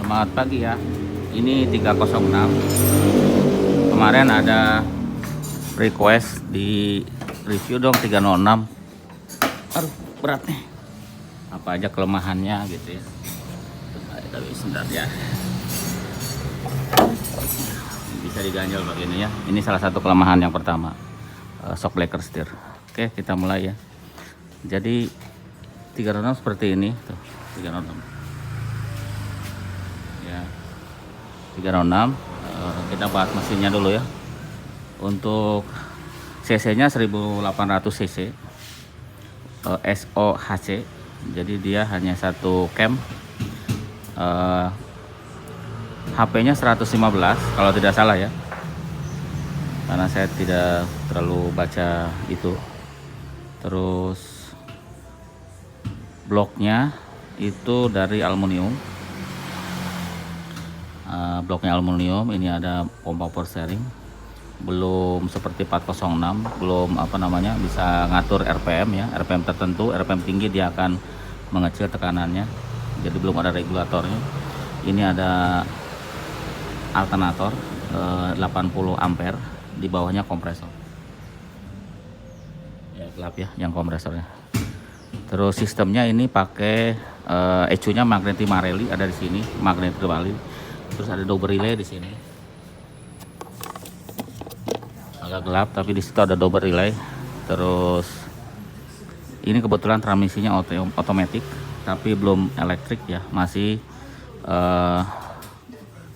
Selamat pagi ya. Ini 306. Kemarin ada request di review dong 306. Aduh, berat nih. Apa aja kelemahannya gitu ya. Tapi sebentar ya. Bisa diganjel begini ya. Ini salah satu kelemahan yang pertama. Shock breaker setir. Oke, kita mulai ya. Jadi 306 seperti ini tuh, 306. Ya, 306. Kita bahas mesinnya dulu ya. Untuk cc nya 1800 cc, SOHC, jadi dia hanya satu cam. HP nya 115 kalau tidak salah ya, karena saya tidak terlalu baca itu. Terus bloknya itu dari aluminium. Bloknya aluminium. Ini ada pompa power steering, belum seperti 406, belum bisa ngatur RPM ya, RPM tertentu. RPM tinggi dia akan mengecil tekanannya, jadi belum ada regulatornya. Ini ada alternator 80 ampere, di bawahnya kompresor ya, gelap ya yang kompresornya. Terus sistemnya ini pakai ECU-nya Magneti Marelli, ada di sini Magneti Marelli. Terus ada double relay di sini. Agak gelap tapi di situ ada double relay. Terus ini kebetulan transmisinya otomatis tapi belum elektrik ya, masih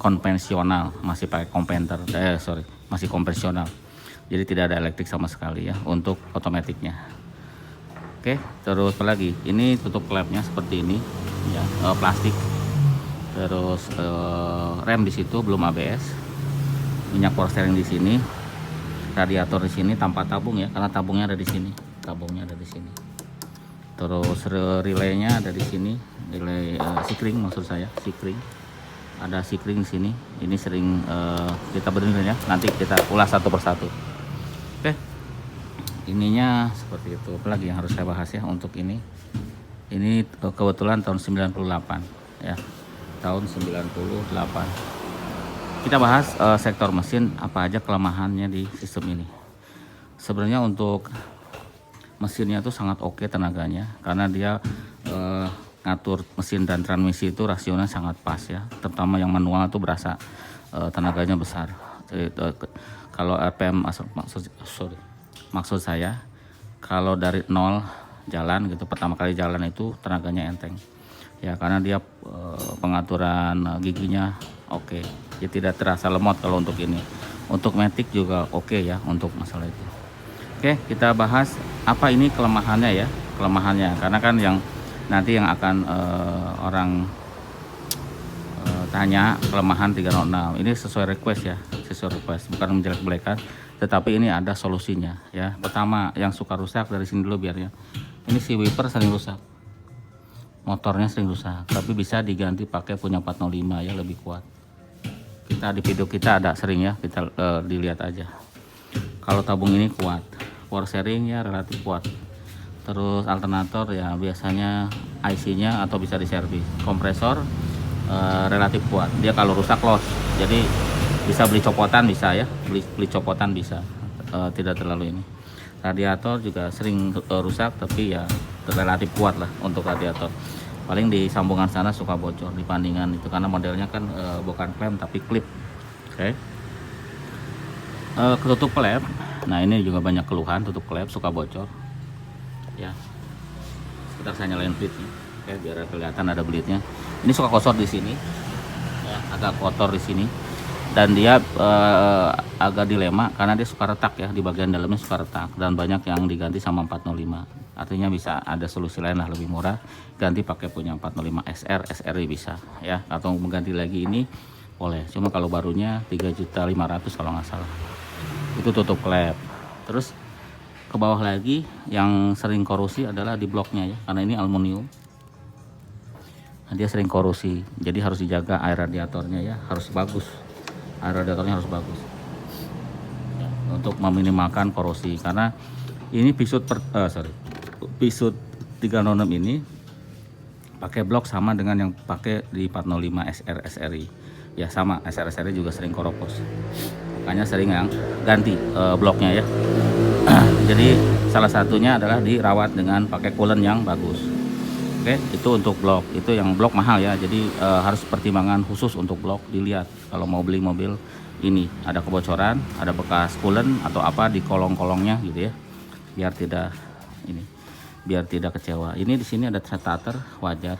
konvensional, masih pakai masih konvensional. Jadi tidak ada elektrik sama sekali ya untuk otomatiknya. Oke, terus apa lagi? Ini tutup klepnya seperti ini ya, plastik. Terus rem di situ belum ABS. Minyak power steering di sini. Radiator di sini tanpa tabung ya, karena tabungnya ada di sini. Tabungnya ada di sini. Terus relaynya ada di sini. Relay sikring maksud saya, sikring. Ada sikring di sini. Ini sering kita benerin ya. Nanti kita ulas satu persatu. Oke. Ininya seperti itu. Apalagi yang harus saya bahas ya untuk ini. Ini kebetulan tahun 98 ya. Tahun 98. Kita bahas sektor mesin, apa aja kelemahannya di sistem ini. Sebenarnya untuk mesinnya itu sangat oke tenaganya, karena dia ngatur mesin dan transmisi itu rasionya sangat pas ya. Terutama yang manual itu berasa tenaganya besar. Kalau RPM maksud saya kalau dari nol jalan gitu, pertama kali jalan itu tenaganya enteng ya, karena dia pengaturan giginya oke. Dia tidak terasa lemot kalau untuk ini. Untuk matic juga oke ya untuk masalah itu. Oke, kita bahas apa ini kelemahannya ya. Kelemahannya karena kan yang nanti yang akan orang tanya kelemahan 306. Ini sesuai request ya, sesuai request, bukan menjelek-jelekan, tetapi ini ada solusinya ya. Pertama, yang suka rusak dari sini dulu biar ya. Ini si wiper sering rusak. Motornya sering rusak, tapi bisa diganti pakai punya 405 ya, lebih kuat. Kita di video kita ada sering ya, kita dilihat aja. Kalau tabung ini kuat, power steering ya relatif kuat. Terus alternator ya biasanya IC-nya atau bisa diservis. Kompresor relatif kuat. Dia kalau rusak los, jadi bisa beli copotan bisa ya, beli copotan bisa, tidak terlalu ini. Radiator juga sering rusak, tapi ya relatif kuat lah untuk radiator. Paling di sambungan sana suka bocor dibandingkan itu, karena modelnya kan bukan klem tapi klip. Oke. Ketutup klep. Nah ini juga banyak keluhan, tutup klep suka bocor. Ya. Sebentar saya nyalain bleednya. Oke, biar kelihatan ada bleednya. Ini suka kotor di sini. Ya, agak kotor di sini. Dan dia agak dilema karena dia suka retak ya, di bagian dalamnya suka retak, dan banyak yang diganti sama 405. Artinya bisa ada solusi lain lah, lebih murah, ganti pakai punya 405 SR, SRI bisa ya, atau mengganti lagi ini boleh. Cuma kalau barunya 3.500.000 kalau nggak salah. Itu tutup klep. Terus ke bawah lagi yang sering korosi adalah di bloknya ya, karena ini aluminium. Nah, dia sering korosi, jadi harus dijaga air radiatornya ya, harus bagus. Air radiatornya harus bagus ya, untuk meminimalkan korosi, karena ini pisut 306 ini pakai blok sama dengan yang pakai di 405 SR SRI ya, sama SR SRI juga sering keropos, makanya sering yang ganti bloknya ya. Jadi salah satunya adalah dirawat dengan pakai coolant yang bagus. Oke, itu untuk blok, itu yang blok mahal ya, jadi harus pertimbangan khusus untuk blok, dilihat kalau mau beli mobil ini ada kebocoran, ada bekas coolant atau apa di kolong-kolongnya gitu ya, biar tidak ini, biar tidak kecewa. Ini di sini ada starter wajar,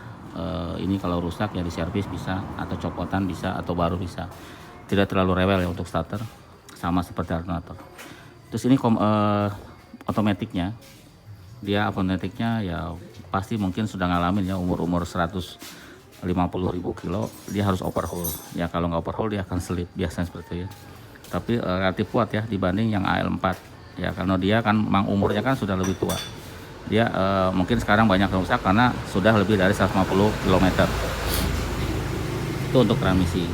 ini kalau rusak ya diservis bisa, atau copotan bisa, atau baru bisa, tidak terlalu rewel ya untuk starter, sama seperti alternator. Terus ini otomatiknya, dia otomatiknya ya pasti mungkin sudah ngalamin ya, umur 150.000 kilo dia harus overhaul ya, kalau nggak overhaul dia akan selip biasanya seperti itu ya. Tapi relatif kuat ya dibanding yang AL4 ya, karena dia kan memang umurnya kan sudah lebih tua. Dia mungkin sekarang banyak rusak karena sudah lebih dari 150 km. Itu untuk transmisi.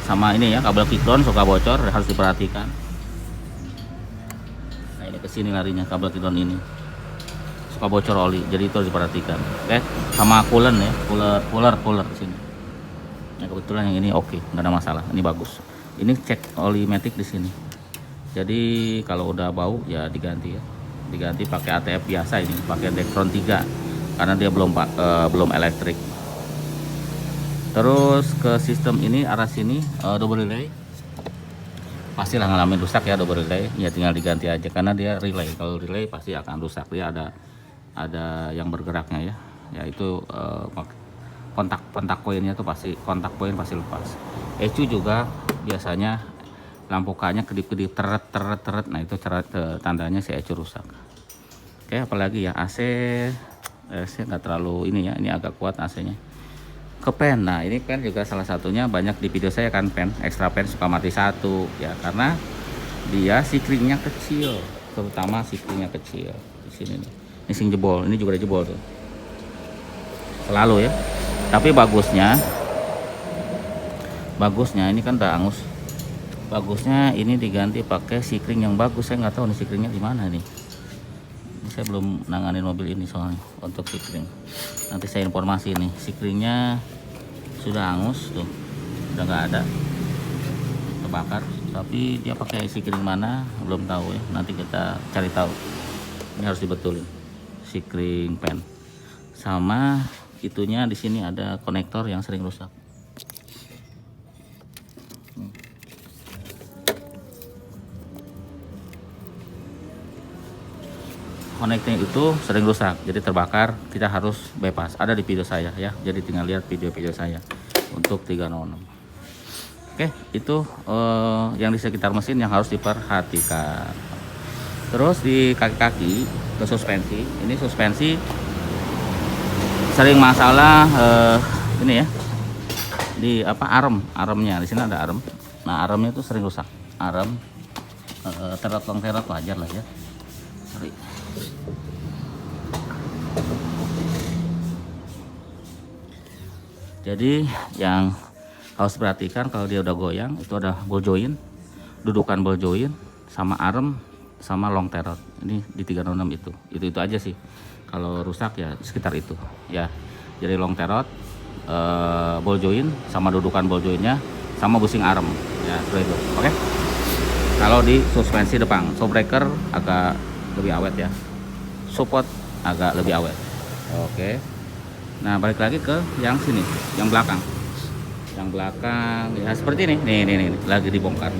Sama ini ya, kabel kickdown suka bocor, harus diperhatikan. Nah ini kesini larinya kabel kickdown ini, suka bocor oli, jadi itu harus diperhatikan. Oke, sama coolant ya, cooler di sini. Nah kebetulan yang ini oke, nggak ada masalah, ini bagus. Ini cek oli matic di sini. Jadi kalau udah bau ya diganti ya, diganti pakai ATF biasa, ini pakai Dectron 3 karena dia belum elektrik. Terus ke sistem ini arah sini double relay, pastilah ngalamin rusak ya double relay ya, tinggal diganti aja karena dia relay, kalau relay pasti akan rusak, dia ada yang bergeraknya ya, yaitu kontak poinnya tuh pasti, kontak poin pasti lepas. ECU juga biasanya lampu K-nya kedip-kedip teret, nah itu tandanya si ECU rusak. Oke, apalagi ya AC nggak terlalu ini ya, ini agak kuat AC-nya. Ke pen, nah ini pen juga salah satunya, banyak di video saya kan pen, ekstra pen suka mati satu ya, karena dia sikringnya kecil, terutama sikringnya kecil di sini nih. Ini sing jebol, ini juga ada jebol tuh selalu ya. Tapi bagusnya ini kan udah angus, bagusnya ini diganti pakai sikring yang bagus. Saya nggak tahu nih sikringnya di mana nih, saya belum nanganin mobil ini soalnya untuk sikring. Nanti saya informasi nih, sikringnya sudah angus tuh, udah nggak ada, terbakar. Tapi dia pakai sikring mana belum tahu ya, nanti kita cari tahu. Ini harus dibetulin sikring pen. Sama itunya di sini ada konektor yang sering rusak. Konektor itu sering rusak, jadi terbakar, kita harus bypass. Ada di video saya ya, jadi tinggal lihat video-video saya untuk 306. Oke, itu yang di sekitar mesin yang harus diperhatikan. Terus di kaki-kaki ke suspensi, ini suspensi sering masalah ini ya, di apa, aremnya. Di sini ada arem. Nah aremnya itu sering rusak, arem terot wajar lah ya. Sorry. Jadi yang harus perhatikan kalau dia udah goyang, itu ada ball joint, dudukan ball joint, sama arem, sama long terot. Ini di 306 itu aja sih. Kalau rusak ya sekitar itu ya. Jadi long terot, ball joint, sama dudukan ball jointnya, sama busing arem ya, seperti itu. Oke. Kalau di suspensi depan, shock breaker agak lebih awet ya, support agak lebih awet. Oke. Nah balik lagi ke yang sini, yang belakang. Yang belakang ya seperti ini. Nih lagi dibongkar.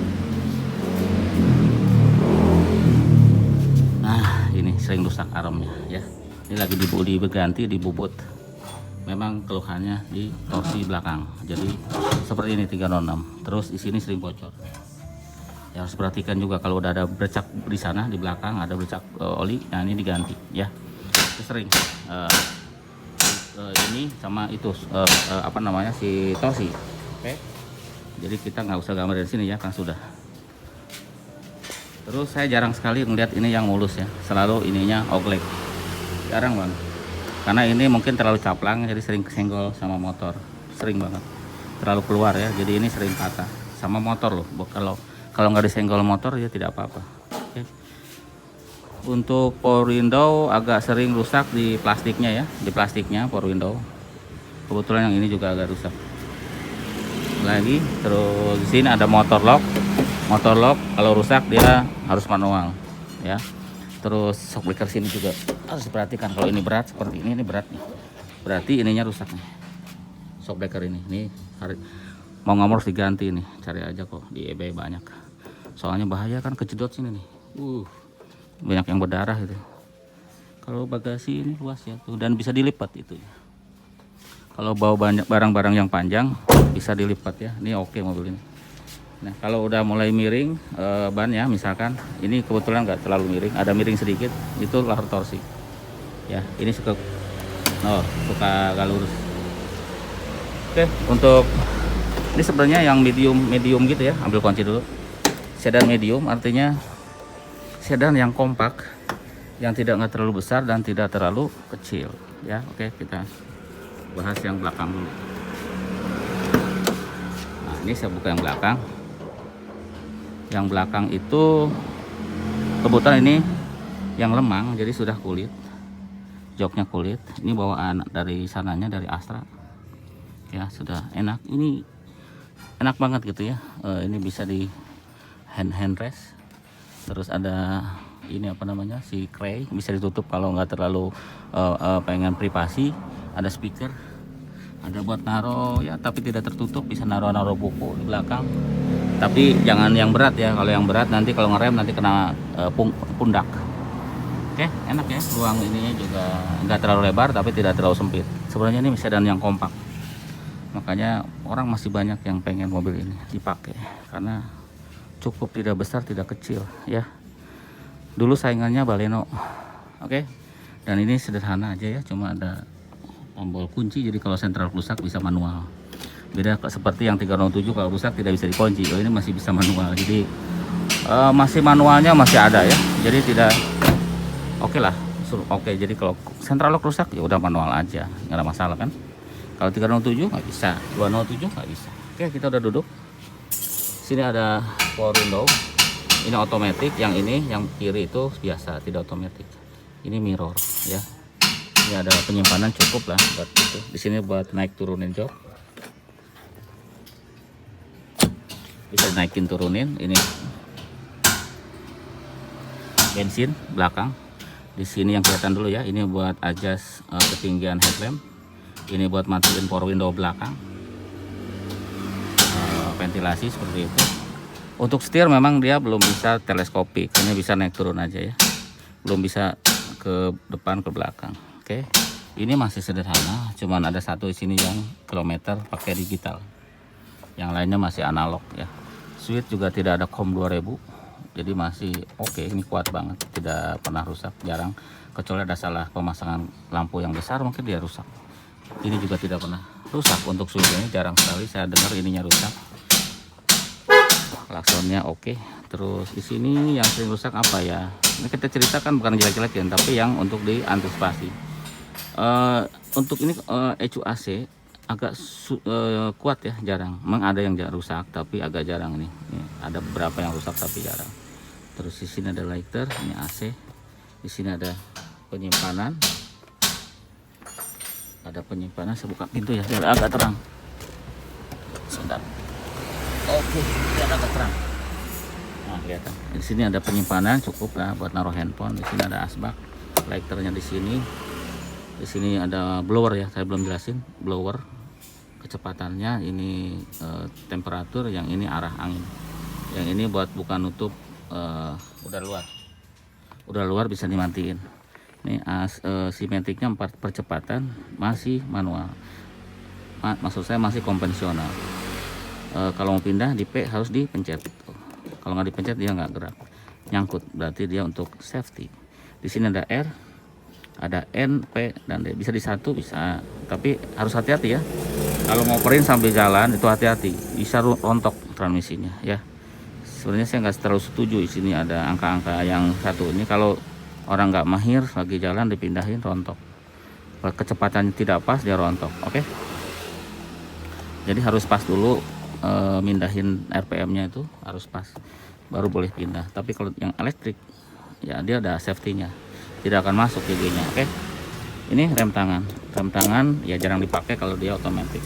Nah ini sering rusak aremnya ya. Ini lagi diganti, dibubut. Memang keluhannya di torsi belakang. Jadi seperti ini 306. Terus di sini sering bocor. Ya harus perhatikan juga kalau udah ada bercak di sana di belakang, ada bercak oli, nah ini diganti ya. Itu sering ini sama itu apa namanya, si torsi. Oke. Jadi kita nggak usah gambar dari sini ya, kan sudah. Terus saya jarang sekali melihat ini yang mulus ya, selalu ininya oglek, jarang banget. Karena ini mungkin terlalu caplang, jadi sering kesenggol sama motor, sering banget. Terlalu keluar ya, jadi ini sering patah sama motor loh. Kalau nggak disenggol motor ya tidak apa-apa. Oke. Untuk power window agak sering rusak di plastiknya ya, di plastiknya power window. Kebetulan yang ini juga agak rusak. Lagi terus di sini ada motor lock. Motor lock kalau rusak dia harus manual ya. Terus shock breaker sini juga harus diperhatikan. Kalau ini berat seperti ini berat nih. Berarti ininya rusak nih. Shock breaker ini mau nggak mau harus diganti nih. Cari aja kok di eBay banyak. Soalnya bahaya kan kejedot sini nih. Banyak yang berdarah itu. Kalau bagasi ini luas ya tuh dan bisa dilipat itu. Kalau bawa banyak barang-barang yang panjang bisa dilipat ya. Ini oke mobil ini. Nah kalau udah mulai miring ban ya, misalkan ini kebetulan nggak terlalu miring, ada miring sedikit, itu lahar torsi. Ya ini suka gak lurus. Oke, untuk ini sebenarnya yang medium gitu ya. Ambil kunci dulu. Sedan medium artinya sedan yang kompak, yang nggak terlalu besar dan tidak terlalu kecil ya. Oke, kita bahas yang belakang dulu. Nah ini saya buka yang belakang. Yang belakang itu kebetulan ini yang lemang, jadi sudah kulit, joknya kulit. Ini bawaan dari sananya, dari Astra ya, sudah enak. Ini enak banget gitu ya. Ini bisa di hand rest. Terus ada ini apa namanya, si tray bisa ditutup kalau nggak terlalu pengen privasi. Ada speaker, ada buat naro ya, tapi tidak tertutup, bisa naro buku di belakang. Tapi jangan yang berat ya, kalau yang berat nanti kalau ngerem nanti kena pundak. Oke, enak ya. Ruang ininya juga nggak terlalu lebar tapi tidak terlalu sempit. Sebenarnya ini sedan yang kompak, makanya orang masih banyak yang pengen mobil ini dipakai karena cukup tidak besar tidak kecil ya. Dulu saingannya Baleno. Oke, dan ini sederhana aja ya, cuma ada tombol kunci, jadi kalau sentral rusak bisa manual. Beda seperti yang 307 kalau rusak tidak bisa dikunci. Ini masih bisa manual, jadi masih manualnya masih ada ya, jadi tidak oke lah. Oke, jadi kalau sentral lock rusak ya udah manual aja, nggak ada masalah kan. Kalau 307 nggak bisa, 207 nggak bisa. Oke, kita udah duduk. Sini ada power window, ini otomatis. Yang ini yang kiri itu biasa, tidak otomatis. Ini mirror ya. Ini ada penyimpanan cukup lah buat itu. Di sini buat naik turunin jok, bisa naikin turunin. Ini bensin belakang. Di sini yang kelihatan dulu ya, ini buat adjust ketinggian headlamp. Ini buat matiin power window belakang. Ventilasi seperti itu. Untuk setir memang dia belum bisa teleskopik, hanya bisa naik turun aja ya, belum bisa ke depan ke belakang. Oke, ini masih sederhana, cuman ada satu di sini yang kilometer pakai digital, yang lainnya masih analog ya. Switch juga tidak ada COM 2000, jadi masih oke. Ini kuat banget, tidak pernah rusak, jarang, kecuali ada salah pemasangan lampu yang besar mungkin dia rusak. Ini juga tidak pernah rusak. Untuk switch ini jarang sekali saya dengar ininya rusak. Klaksonnya oke. Terus di sini yang sering rusak apa ya? Ini kita ceritakan bukan jelek-jelekin, tapi yang untuk diantisipasi. Untuk ini ECU AC agak kuat ya, jarang. Memang ada yang rusak tapi agak jarang ini. Ada beberapa yang rusak tapi jarang. Terus di sini ada lighter, ini AC. Di sini ada penyimpanan. Ada penyimpanan. Saya buka pintu ya biar agak terang. Sebentar. Oke, biar agak terang. Nah, kelihatan. Di sini ada penyimpanan cukup lah buat naruh handphone. Di sini ada asbak, lighternya di sini. Di sini ada blower ya, saya belum jelasin. Blower, kecepatannya ini temperatur, yang ini arah angin. Yang ini buat buka nutup udara luar. Udara luar bisa dimatiin. Ini simetriknya 4 percepatan, masih manual. Maksud saya masih konvensional. Kalau mau pindah di P harus dipencet. Kalau nggak dipencet dia nggak gerak, nyangkut, berarti dia untuk safety. Di sini ada R, ada N, P, dan D. Bisa di satu bisa, tapi harus hati-hati ya. Kalau mau perin sambil jalan itu hati-hati, bisa rontok transmisinya ya. Sebenarnya saya nggak terlalu setuju di sini ada angka-angka yang satu ini. Kalau orang nggak mahir lagi jalan dipindahin rontok. Kalau kecepatannya tidak pas dia rontok. Oke. Jadi harus pas dulu. Mindahin RPM-nya itu harus pas, baru boleh pindah. Tapi kalau yang elektrik ya dia ada safety-nya, tidak akan masuk giginya. Oke, ini rem tangan ya jarang dipakai kalau dia otomatis.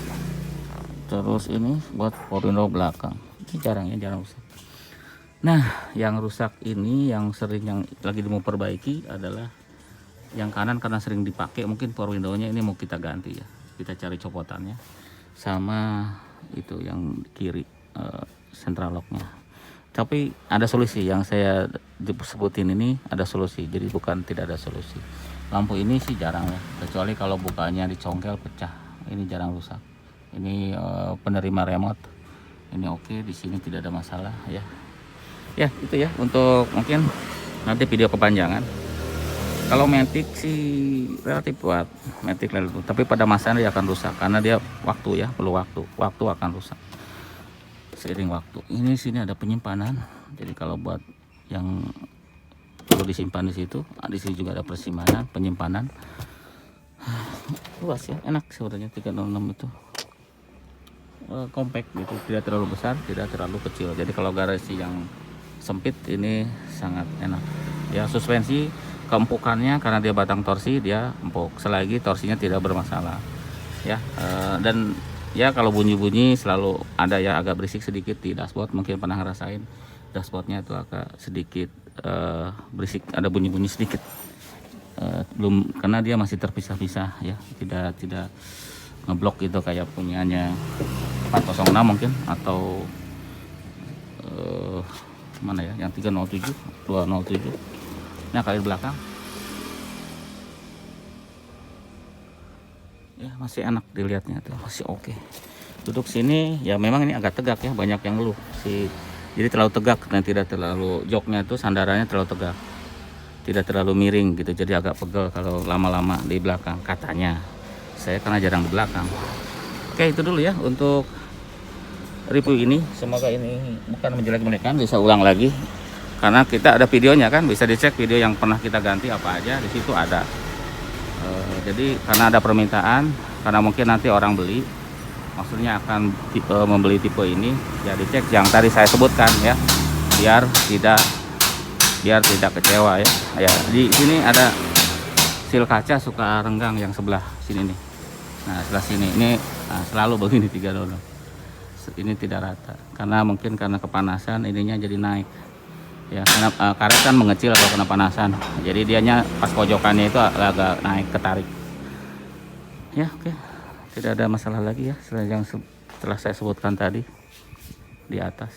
Terus ini buat power window belakang, ini jarang rusak. Nah, yang rusak ini yang sering yang lagi mau perbaiki adalah yang kanan, karena sering dipakai mungkin power window-nya ini mau kita ganti ya. Kita cari copotannya, sama itu yang kiri central lock-nya. Tapi ada solusi yang saya sebutin ini, ada solusi. Jadi bukan tidak ada solusi. Lampu ini sih jarang ya, kecuali kalau bukanya dicongkel pecah. Ini jarang rusak. Ini penerima remote. Ini oke, di sini tidak ada masalah ya. Ya itu ya, untuk mungkin nanti video kepanjangan. Kalau Matic sih relatif kuat, Matic relatif, tapi pada masanya dia akan rusak karena dia waktu ya, perlu waktu akan rusak seiring waktu. Ini sini ada penyimpanan, jadi kalau buat yang perlu disimpan di situ, di sini juga ada penyimpanan luas ya, enak sebenarnya 306 itu. Compact gitu, tidak terlalu besar, tidak terlalu kecil. Jadi kalau garasi yang sempit ini sangat enak ya. Suspensi keempukannya karena dia batang torsi, dia empuk selagi torsinya tidak bermasalah ya. Dan ya kalau bunyi selalu ada ya, agak berisik sedikit di dashboard, mungkin pernah ngerasain dashboardnya itu agak sedikit berisik, ada bunyi sedikit, belum, karena dia masih terpisah-pisah ya, tidak ngeblok gitu kayak punyanya 406 mungkin, atau mana ya, yang 307 207. Nah kali belakang ya masih enak dilihatnya tuh, masih oke. Duduk sini ya memang ini agak tegak ya, banyak yang ngeluh sih, jadi terlalu tegak dan tidak terlalu, joknya itu sandarannya terlalu tegak, tidak terlalu miring gitu, jadi agak pegel kalau lama-lama di belakang katanya. Saya karena jarang di belakang. Oke, itu dulu ya untuk review ini. Semoga ini bukan menjelek-jelekan, bisa ulang lagi karena kita ada videonya kan, bisa dicek video yang pernah kita ganti apa aja, di situ ada. Jadi karena ada permintaan, karena mungkin nanti orang beli, maksudnya akan membeli tipe ini, ya dicek yang tadi saya sebutkan ya, biar tidak kecewa ya. Ya di sini ada sil kaca suka renggang yang sebelah sini nih. Nah sebelah sini ini selalu begini 3 ini tidak rata, karena mungkin karena kepanasan ininya jadi naik ya, karena karet kan mengecil kalau kena panasan, jadi dianya pas pojokannya itu agak naik, ketarik ya. Oke, tidak ada masalah lagi ya setelah saya sebutkan tadi di atas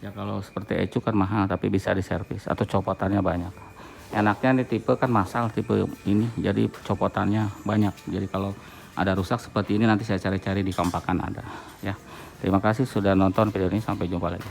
ya. Kalau seperti ecu kan mahal, tapi bisa diservis atau copotannya banyak. Enaknya nih tipe kan masal tipe ini, jadi copotannya banyak, jadi kalau ada rusak seperti ini nanti saya cari-cari di kompakan ada ya. Terima kasih sudah nonton video ini, sampai jumpa lagi.